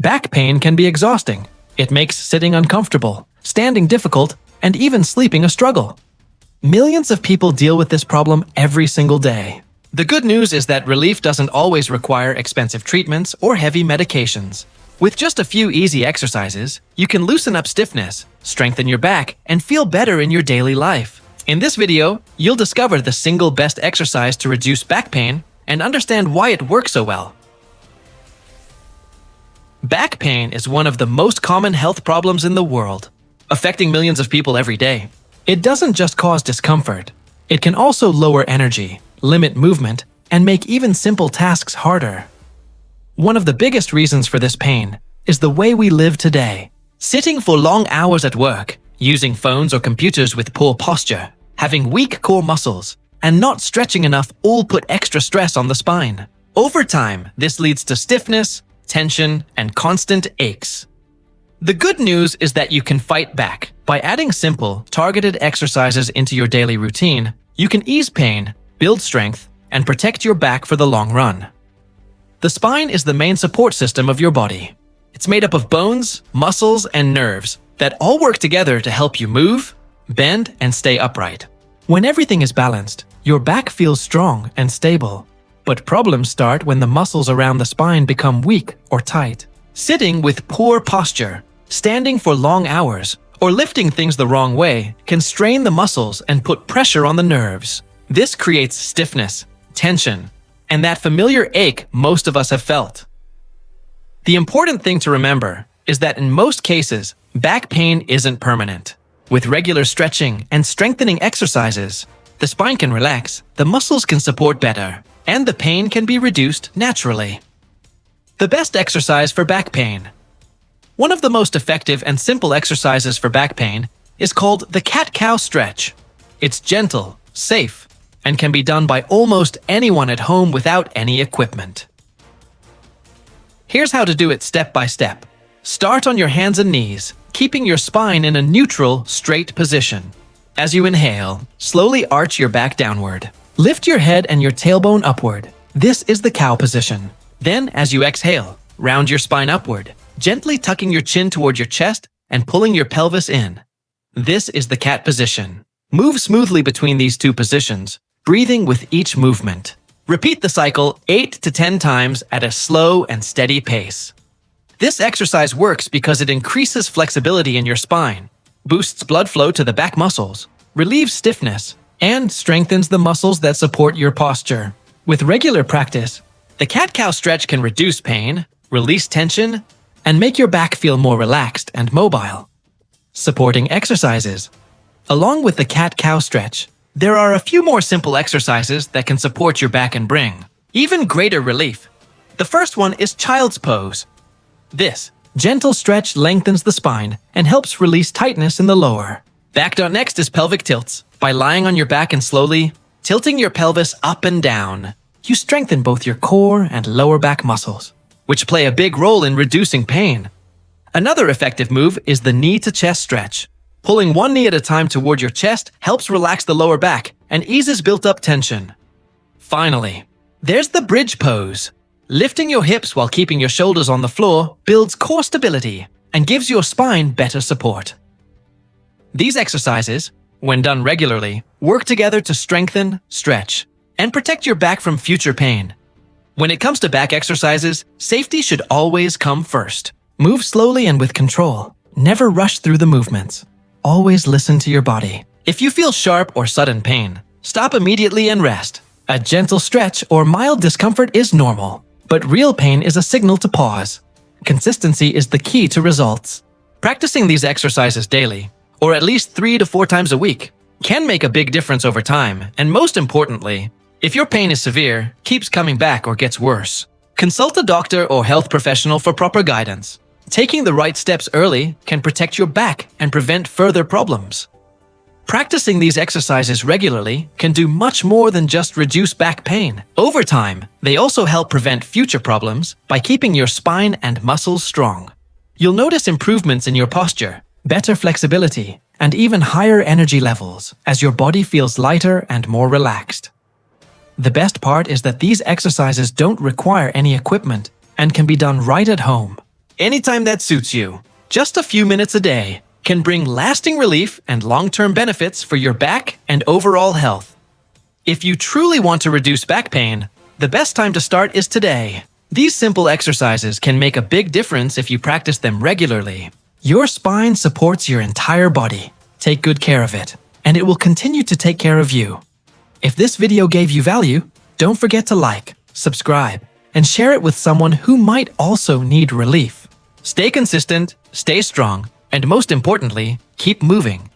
Back pain can be exhausting. It makes sitting uncomfortable, standing difficult, and even sleeping a struggle. Millions of people deal with this problem every single day. The good news is that relief doesn't always require expensive treatments or heavy medications. With just a few easy exercises, you can loosen up stiffness, strengthen your back, and feel better in your daily life. In this video, you'll discover the single best exercise to reduce back pain and understand why it works so well. Back pain is one of the most common health problems in the world, affecting millions of people every day. It doesn't just cause discomfort. It can also lower energy, limit movement, and make even simple tasks harder. One of the biggest reasons for this pain is the way we live today. Sitting for long hours at work, using phones or computers with poor posture, having weak core muscles, and not stretching enough all put extra stress on the spine. Over time, this leads to stiffness, tension, and constant aches. The good news is that you can fight back. By adding simple, targeted exercises into your daily routine, you can ease pain, build strength, and protect your back for the long run. The spine is the main support system of your body. It's made up of bones, muscles, and nerves that all work together to help you move, bend, and stay upright. When everything is balanced, your back feels strong and stable. But problems start when the muscles around the spine become weak or tight. Sitting with poor posture, standing for long hours, or lifting things the wrong way can strain the muscles and put pressure on the nerves. This creates stiffness, tension, and that familiar ache most of us have felt. The important thing to remember is that in most cases, back pain isn't permanent. With regular stretching and strengthening exercises, the spine can relax, the muscles can support better, and the pain can be reduced naturally. The best exercise for back pain. One of the most effective and simple exercises for back pain is called the cat-cow stretch. It's gentle, safe, and can be done by almost anyone at home without any equipment. Here's how to do it step by step. Start on your hands and knees, keeping your spine in a neutral, straight position. As you inhale, slowly arch your back downward. Lift your head and your tailbone upward. This is the cow position. Then, as you exhale, round your spine upward, gently tucking your chin toward your chest and pulling your pelvis in. This is the cat position. Move smoothly between these two positions, breathing with each movement. Repeat the cycle 8 to 10 times at a slow and steady pace. This exercise works because it increases flexibility in your spine, boosts blood flow to the back muscles, relieves stiffness, and strengthens the muscles that support your posture. With regular practice, the cat-cow stretch can reduce pain, release tension, and make your back feel more relaxed and mobile. Supporting exercises. Along with the cat-cow stretch, there are a few more simple exercises that can support your back and bring even greater relief. The first one is child's pose. This gentle stretch lengthens the spine and helps release tightness in the lower back. Next is pelvic tilts. By lying on your back and slowly tilting your pelvis up and down, you strengthen both your core and lower back muscles, which play a big role in reducing pain. Another effective move is the knee-to-chest stretch. Pulling one knee at a time toward your chest helps relax the lower back and eases built-up tension. Finally, there's the bridge pose. Lifting your hips while keeping your shoulders on the floor builds core stability and gives your spine better support. These exercises, when done regularly, work together to strengthen, stretch, and protect your back from future pain. When it comes to back exercises, safety should always come first. Move slowly and with control. Never rush through the movements. Always listen to your body. If you feel sharp or sudden pain, stop immediately and rest. A gentle stretch or mild discomfort is normal, but real pain is a signal to pause. Consistency is the key to results. Practicing these exercises daily, or at least 3 to 4 times a week, can make a big difference over time, and most importantly, if your pain is severe, keeps coming back, or gets worse, consult a doctor or health professional for proper guidance. Taking the right steps early can protect your back and prevent further problems. Practicing these exercises regularly can do much more than just reduce back pain. Over time, they also help prevent future problems by keeping your spine and muscles strong. You'll notice improvements in your posture, better flexibility, and even higher energy levels as your body feels lighter and more relaxed. The best part is that these exercises don't require any equipment and can be done right at home. anytime that suits you. Just a few minutes a day can bring lasting relief and long-term benefits for your back and overall health. If you truly want to reduce back pain, the best time to start is today. These simple exercises can make a big difference if you practice them regularly. Your spine supports your entire body. Take good care of it, and it will continue to take care of you. If this video gave you value, don't forget to like, subscribe, and share it with someone who might also need relief. Stay consistent, stay strong, and most importantly, keep moving.